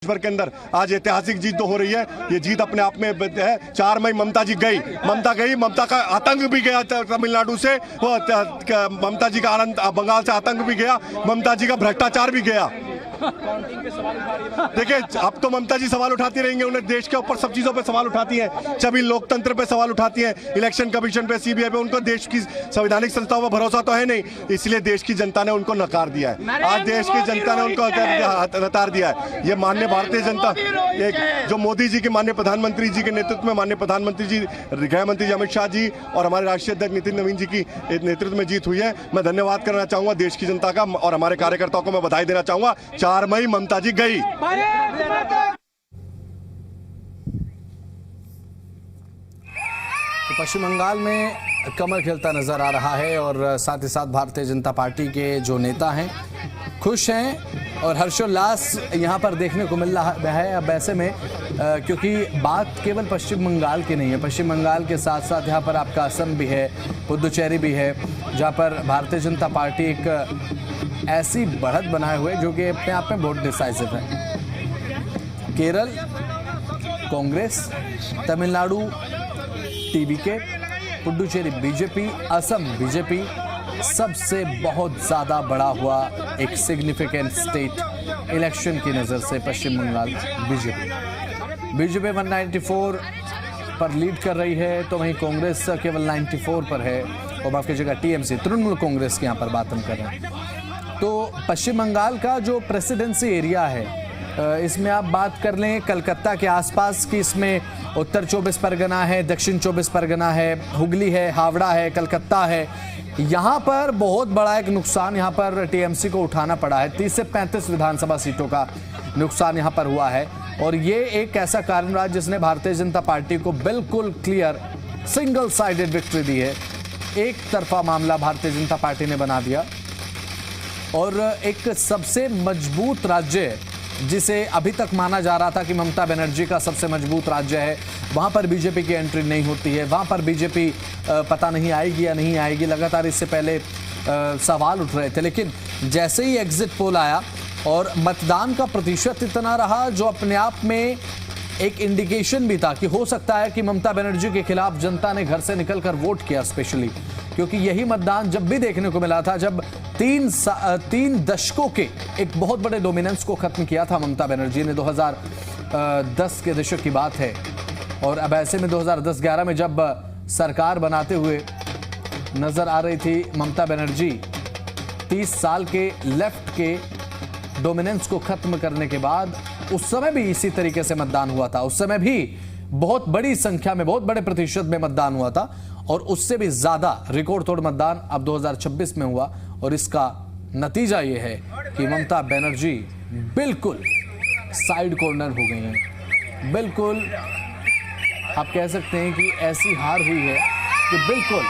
भर के अंदर आज ऐतिहासिक जीत तो हो रही है। ये जीत अपने आप में है। 4 मई ममता जी गई, ममता का आतंक भी गया तमिलनाडु से, वो ममता जी का आनंद बंगाल से आतंक भी गया, ममता जी का भ्रष्टाचार भी गया। देखिए अब तो ममता जी सवाल उठाती रहेंगे, उन्हें देश के ऊपर सब चीजों पे सवाल उठाती हैं, सभी लोकतंत्र पे सवाल उठाती हैं, इलेक्शन कमीशन पे, सीबीआई पे। उनको देश की संवैधानिक संस्थाओं पर भरोसा तो है नहीं, इसलिए देश की जनता ने उनको नकार दिया है। आज देश की जनता ने उनको नकार दिया है। ये माननीय भारतीय जनता, एक जो मोदी जी के माननीय प्रधानमंत्री जी के नेतृत्व में, माननीय प्रधानमंत्री जी, गृह मंत्री जी अमित शाह जी और हमारे राष्ट्रीय अध्यक्ष नितिन नवीन जी की नेतृत्व में जीत हुई है। मैं धन्यवाद करना चाहूंगा देश की जनता का और हमारे कार्यकर्ताओं को मैं बधाई देना चाहूंगा। 4 मई ममता जी गई। तो पश्चिम बंगाल में कमल खिलता नजर आ रहा है और साथ ही साथ भारतीय जनता पार्टी के जो नेता हैं खुश हैं और हर्षोल्लास यहां पर देखने को मिल रहा है। अब ऐसे में क्योंकि बात केवल पश्चिम बंगाल की नहीं है, पश्चिम बंगाल के साथ साथ यहां पर आपका असम भी है, पुदुचेरी भी है, जहां पर भारतीय जनता पार्टी एक ऐसी बढ़त बनाए हुए जो कि अपने आप में बहुत डिसाइसिव है। Kerala Congress, Tamil Nadu TVK, Puducherry BJP, Assam BJP, सबसे बहुत ज़्यादा बड़ा हुआ एक सिग्निफिकेंट स्टेट इलेक्शन की नज़र से पश्चिम बंगाल बीजेपी 194 पर लीड कर रही है, तो वहीं कांग्रेस केवल 94 पर है और बाकी जगह टीएमसी तृणमूल कांग्रेस की यहाँ पर बात हम कर रहे हैं। तो पश्चिम बंगाल का जो प्रेसिडेंसी एरिया है, इसमें आप बात कर लें कलकत्ता के आसपास की, इसमें उत्तर 24 परगना है, दक्षिण 24 परगना है, हुगली है, हावड़ा है, कलकत्ता है। यहाँ पर बहुत बड़ा एक नुकसान यहाँ पर टीएमसी को उठाना पड़ा है। 30 से 35 विधानसभा सीटों का नुकसान यहाँ पर हुआ है और ये एक ऐसा कारण रहा जिसने भारतीय जनता पार्टी को बिल्कुल क्लियर सिंगल साइडेड विक्ट्री दी है। एक तरफा मामला भारतीय जनता पार्टी ने बना दिया और एक सबसे मजबूत राज्य जिसे अभी तक माना जा रहा था कि ममता बनर्जी का सबसे मजबूत राज्य है, वहां पर बीजेपी की एंट्री नहीं होती है, वहां पर बीजेपी पता नहीं आएगी या नहीं आएगी, लगातार इससे पहले सवाल उठ रहे थे। लेकिन जैसे ही एग्जिट पोल आया और मतदान का प्रतिशत इतना रहा जो अपने आप में एक इंडिकेशन भी था कि हो सकता है कि ममता बनर्जी के खिलाफ जनता ने घर से निकलकर वोट किया, स्पेशली क्योंकि यही मतदान जब भी देखने को मिला था जब 3 दशकों के एक बहुत बड़े डोमिनेंस को खत्म किया था ममता बनर्जी ने। 2010 के दशक की बात है और अब ऐसे में 2010-11 में जब सरकार बनाते हुए नजर आ रही थी ममता बनर्जी, 30 साल के लेफ्ट के डोमिनेंस को खत्म करने के बाद उस समय भी इसी तरीके से मतदान हुआ था। उस समय भी बहुत बड़ी संख्या में, बहुत बड़े प्रतिशत में मतदान हुआ था और उससे भी ज्यादा रिकॉर्ड तोड़ मतदान अब 2026 में हुआ और इसका नतीजा यह है कि ममता बनर्जी बिल्कुल साइड कॉर्नर हो गई हैं। बिल्कुल आप कह सकते हैं कि ऐसी हार हुई है कि बिल्कुल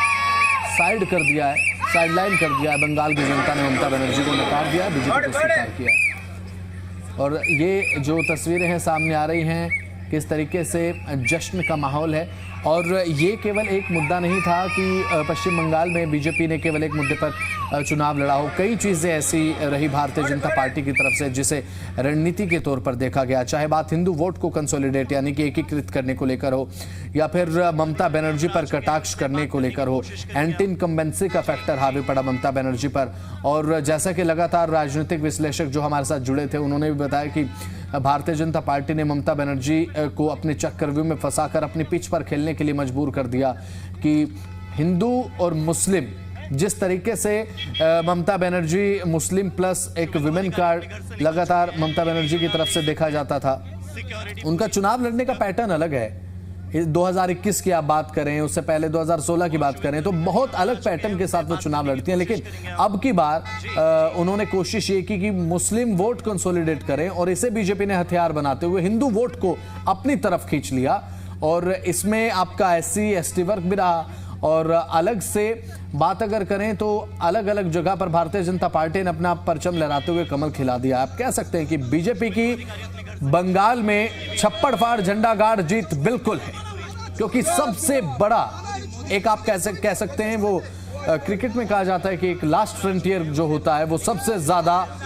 साइड कर दिया है, साइडलाइन कर दिया है। बंगाल की जनता ने ममता बनर्जी को नकार दिया, बीजेपी को स्वीकार किया। और ये जो तस्वीरें हैं सामने आ रही हैं, किस तरीके से जश्न का माहौल है। और ये केवल एक मुद्दा नहीं था कि पश्चिम बंगाल में बीजेपी ने केवल एक मुद्दे पर चुनाव लड़ा हो, कई चीज़ें ऐसी रही भारतीय जनता पार्टी की तरफ से जिसे रणनीति के तौर पर देखा गया, चाहे बात हिंदू वोट को कंसोलिडेट यानी कि एकीकृत करने को लेकर हो या फिर ममता बनर्जी पर कटाक्ष करने को लेकर हो। एंटी इनकम्बेंसी का फैक्टर हावी पड़ा ममता बनर्जी पर और जैसा कि लगातार राजनीतिक विश्लेषक जो हमारे साथ जुड़े थे उन्होंने भी बताया कि भारतीय जनता पार्टी ने ममता बनर्जी को अपने चक्रव्यूह में फंसाकर अपनी पिच पर खेलने के लिए मजबूर कर दिया कि हिंदू और मुस्लिम, जिस तरीके से ममता बनर्जी मुस्लिम प्लस एक विमेन कार्ड लगातार ममता बनर्जी की तरफ से देखा जाता था, उनका चुनाव लड़ने का पैटर्न अलग है। 2021 की आप बात करें, उससे पहले 2016 की बात करें तो बहुत अलग पैटर्न के साथ वो चुनाव लड़ती हैं। लेकिन अब की बार उन्होंने कोशिश ये की कि मुस्लिम वोट कंसोलिडेट करें और इसे बीजेपी ने हथियार बनाते हुए हिंदू वोट को अपनी तरफ खींच लिया और इसमें आपका SC ST वर्ग भी रहा। और अलग से बात अगर करें तो अलग अलग जगह पर भारतीय जनता पार्टी ने अपना परचम लहराते हुए कमल खिला दिया। आप कह सकते हैं कि बीजेपी की बंगाल में छप्पड़ फाड़ झंडा गाड़ जीत बिल्कुल है, क्योंकि सबसे बड़ा एक आप कह सकते हैं वो क्रिकेट में कहा जाता है कि एक लास्ट फ्रंटियर जो होता है वो सबसे ज्यादा